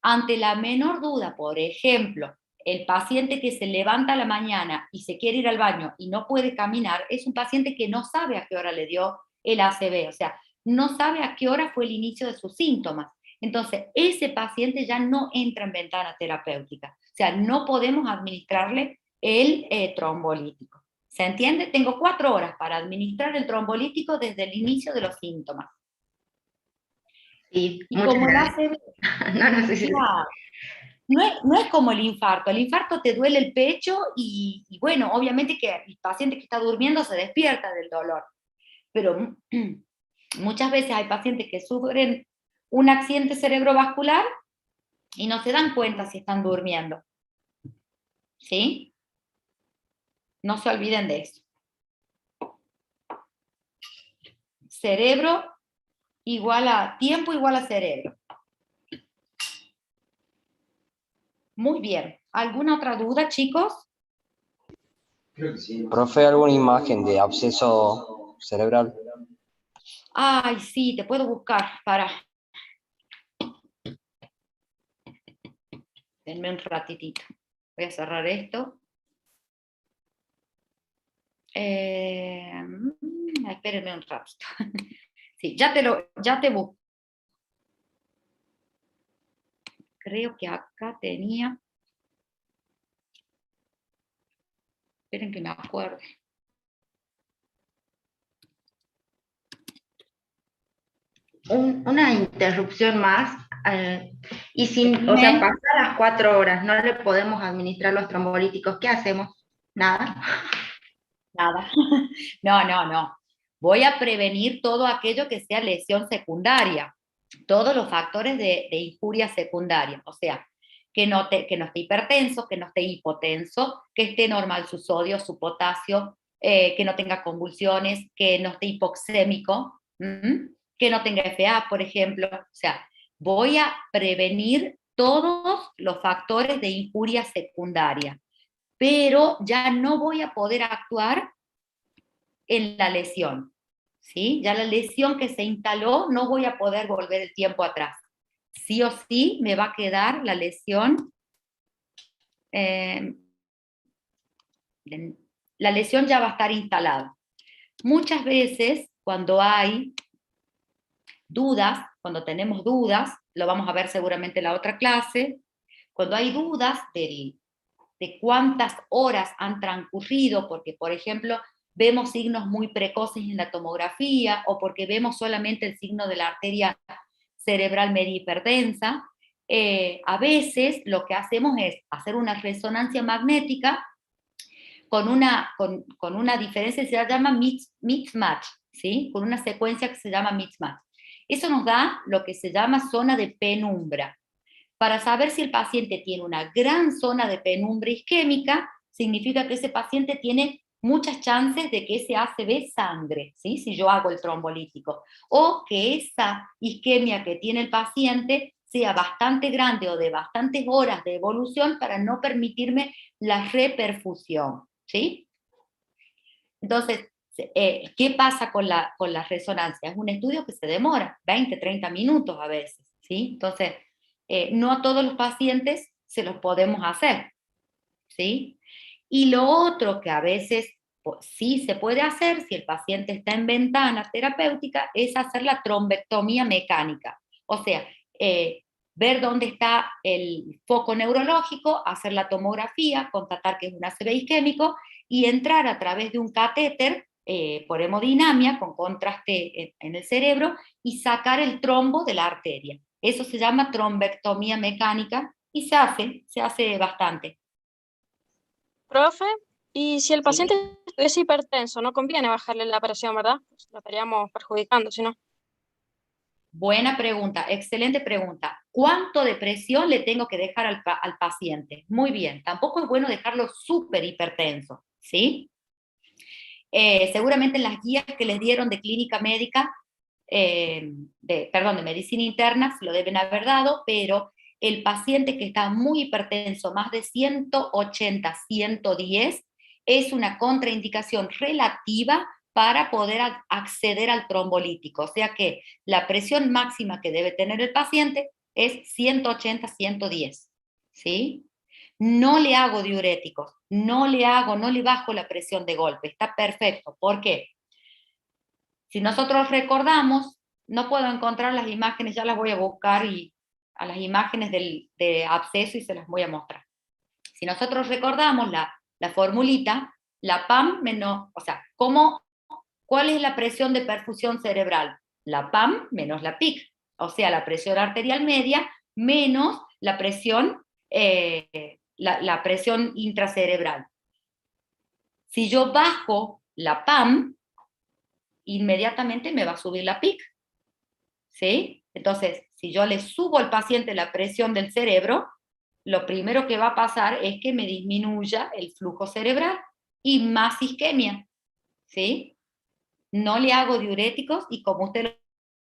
Ante la menor duda, por ejemplo, el paciente que se levanta a la mañana y se quiere ir al baño y no puede caminar, es un paciente que no sabe a qué hora le dio el ACV, o sea, no sabe a qué hora fue el inicio de sus síntomas. Entonces, ese paciente ya no entra en ventana terapéutica, o sea, no podemos administrarle el trombolítico. ¿Se entiende? Tengo 4 horas para administrar el trombolítico desde el inicio de los síntomas. Sí, Y muchas como el gracias. ACV, Sí. no es como el infarto te duele el pecho y bueno, obviamente que el paciente que está durmiendo se despierta del dolor, pero muchas veces hay pacientes que sufren un accidente cerebrovascular y no se dan cuenta si están durmiendo, ¿sí? No se olviden de eso. Tiempo igual a cerebro. Muy bien. ¿Alguna otra duda, chicos? Profe, ¿alguna imagen de absceso cerebral? Ay, sí, te puedo buscar. Denme un ratitito. Voy a cerrar esto. Espérenme un ratito. Sí, ya te busco. creo que acá tenía, esperen que me acuerde. Una interrupción más, y sin, o sea, pasar las 4 horas, no le podemos administrar los trombolíticos, ¿qué hacemos? Nada. Nada. No. Voy a prevenir todo aquello que sea lesión secundaria, todos los factores de injuria secundaria, o sea, que no esté hipertenso, que no esté hipotenso, que esté normal su sodio, su potasio, que no tenga convulsiones, que no esté hipoxémico, que no tenga FA, por ejemplo. O sea, voy a prevenir todos los factores de injuria secundaria, pero ya no voy a poder actuar en la lesión, ¿sí? Ya la lesión que se instaló no voy a poder volver el tiempo atrás. Sí o sí me va a quedar la lesión, la lesión ya va a estar instalada. Muchas veces cuando hay dudas, cuando tenemos dudas, lo vamos a ver seguramente en la otra clase, cuando hay dudas de cuántas horas han transcurrido, porque por ejemplo vemos signos muy precoces en la tomografía, o porque vemos solamente el signo de la arteria cerebral media hipertensa, a veces lo que hacemos es hacer una resonancia magnética con una diferencia que se llama mix-match, ¿sí? Con una secuencia que se llama mix-match. Eso nos da lo que se llama zona de penumbra. Para saber si el paciente tiene una gran zona de penumbra isquémica, significa que ese paciente tiene muchas chances de que ese ACV sangre, ¿sí? Si yo hago el trombolítico, o que esa isquemia que tiene el paciente sea bastante grande o de bastantes horas de evolución para no permitirme la reperfusión, ¿sí? Entonces, ¿qué pasa con la resonancia? Es un estudio que se demora 20, 30 minutos a veces, ¿sí? Entonces, no a todos los pacientes se los podemos hacer, ¿sí? Y lo otro que a veces sí se puede hacer, si el paciente está en ventana terapéutica, es hacer la trombectomía mecánica. O sea, ver dónde está el foco neurológico, hacer la tomografía, constatar que es un ACV isquémico, y entrar a través de un catéter por hemodinamia, con contraste en el cerebro, y sacar el trombo de la arteria. Eso se llama trombectomía mecánica y se hace bastante. Profe, y si el paciente es hipertenso, no conviene bajarle la presión, ¿verdad? Pues lo estaríamos perjudicando, si no. Buena pregunta, excelente pregunta. ¿Cuánto de presión le tengo que dejar al paciente? Muy bien, tampoco es bueno dejarlo súper hipertenso, ¿sí? Seguramente en las guías que les dieron de clínica médica, de medicina interna, se lo deben haber dado, pero el paciente que está muy hipertenso, más de 180, 110, es una contraindicación relativa para poder acceder al trombolítico. O sea que la presión máxima que debe tener el paciente es 180, 110, ¿sí? No le hago diuréticos, no le bajo la presión de golpe, está perfecto. ¿Por qué? Si nosotros recordamos, no puedo encontrar las imágenes, ya las voy a buscar a las imágenes de absceso y se las voy a mostrar. Si nosotros recordamos la formulita, la PAM menos, o sea, ¿cuál es la presión de perfusión cerebral? La PAM menos la PIC, o sea, la presión arterial media menos la presión, la presión intracerebral. Si yo bajo la PAM, inmediatamente me va a subir la PIC, ¿sí? Entonces, si yo le subo al paciente la presión del cerebro, lo primero que va a pasar es que me disminuya el flujo cerebral y más isquemia, ¿sí? No le hago diuréticos y, como usted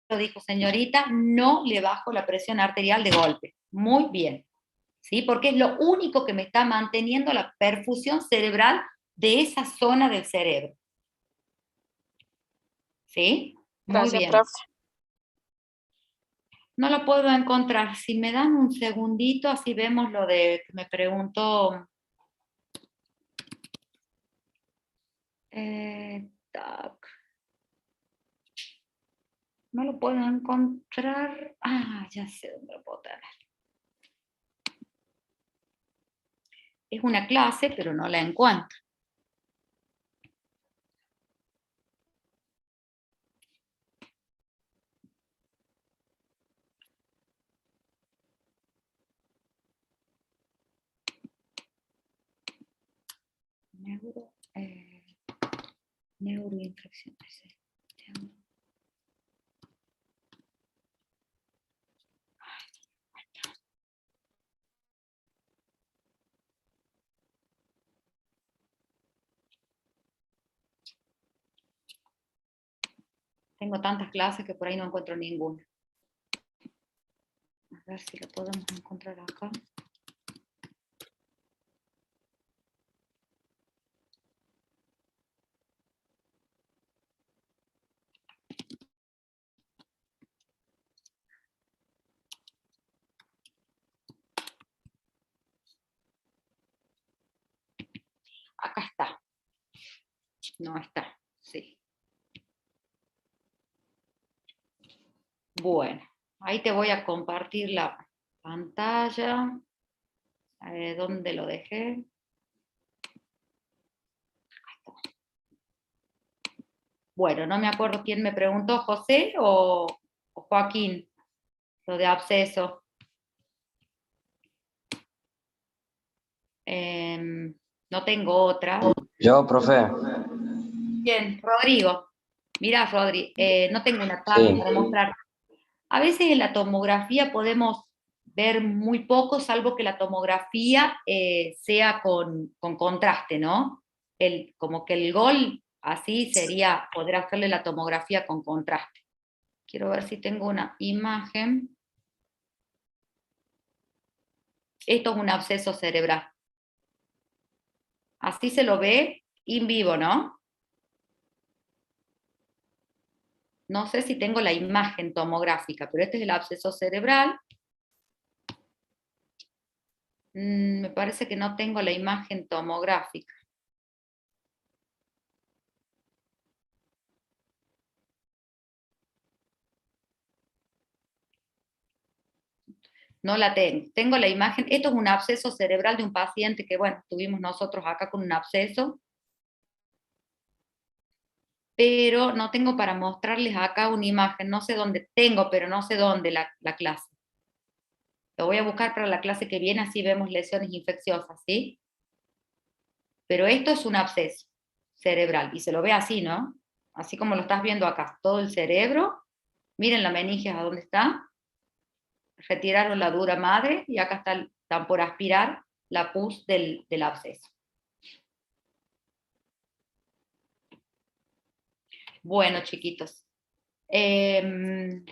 lo dijo, señorita, no le bajo la presión arterial de golpe. Muy bien, ¿sí? Porque es lo único que me está manteniendo la perfusión cerebral de esa zona del cerebro. ¿Sí? Muy Gracias, bien. profe. No lo puedo encontrar. Si me dan un segundito, así vemos lo de que me preguntó. No lo puedo encontrar. Ah, ya sé dónde lo puedo tener. es una clase, pero no la encuentro. Neuroinfección. Tengo tantas clases que por ahí no encuentro ninguna. A ver si lo podemos encontrar acá. Acá está. No está, sí. Bueno, ahí te voy a compartir la pantalla. A ver, ¿dónde lo dejé? Bueno, no me acuerdo quién me preguntó, José o Joaquín, lo de absceso. No tengo otra. Yo, profe. Bien, Rodrigo. Mirá, Rodri, no tengo una tabla Sí. para mostrar. A veces en la tomografía podemos ver muy poco, salvo que la tomografía sea con contraste, ¿no? Como que el gol así sería poder hacerle la tomografía con contraste. Quiero ver si tengo una imagen. Esto es un absceso cerebral. Así se lo ve in vivo, ¿no? No sé si tengo la imagen tomográfica, pero este es el absceso cerebral. Me parece que no tengo la imagen tomográfica. No la tengo. Tengo la imagen. Esto es un absceso cerebral de un paciente que, bueno, tuvimos nosotros acá con un absceso. Pero no tengo para mostrarles acá una imagen. No sé dónde tengo, pero no sé dónde la clase. Lo voy a buscar para la clase que viene, así vemos lesiones infecciosas, ¿sí? Pero esto es un absceso cerebral, y se lo ve así, ¿no? Así como lo estás viendo acá, todo el cerebro. Miren la meninge a dónde está. Retiraron la dura madre, y acá están por aspirar la pus del absceso. Bueno, chiquitos. Estamos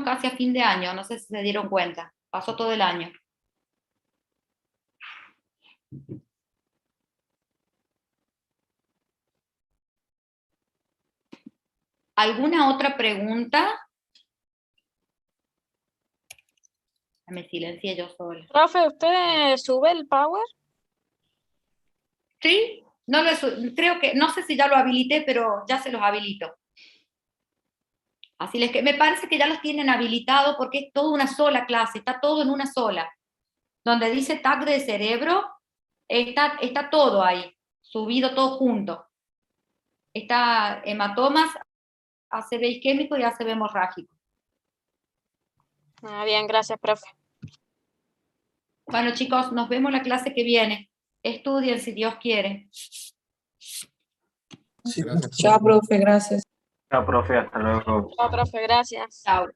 casi a fin de año, no sé si se dieron cuenta. Pasó todo el año. ¿Alguna otra pregunta? Me silencié yo sola. Profe, ¿usted sube el power? Sí, creo que, no sé si ya lo habilité, pero ya se los habilito. Así me parece que ya los tienen habilitado porque es toda una sola clase, está todo en una sola. Donde dice tag de cerebro, está todo ahí, subido todo junto. Está hematomas, ACV isquémico y ACV hemorrágico. Bien, gracias, profe. Bueno, chicos, nos vemos la clase que viene. Estudien si Dios quiere. Chao, profe, gracias. Chao, profe, hasta luego. Chao, profe, gracias. Chao.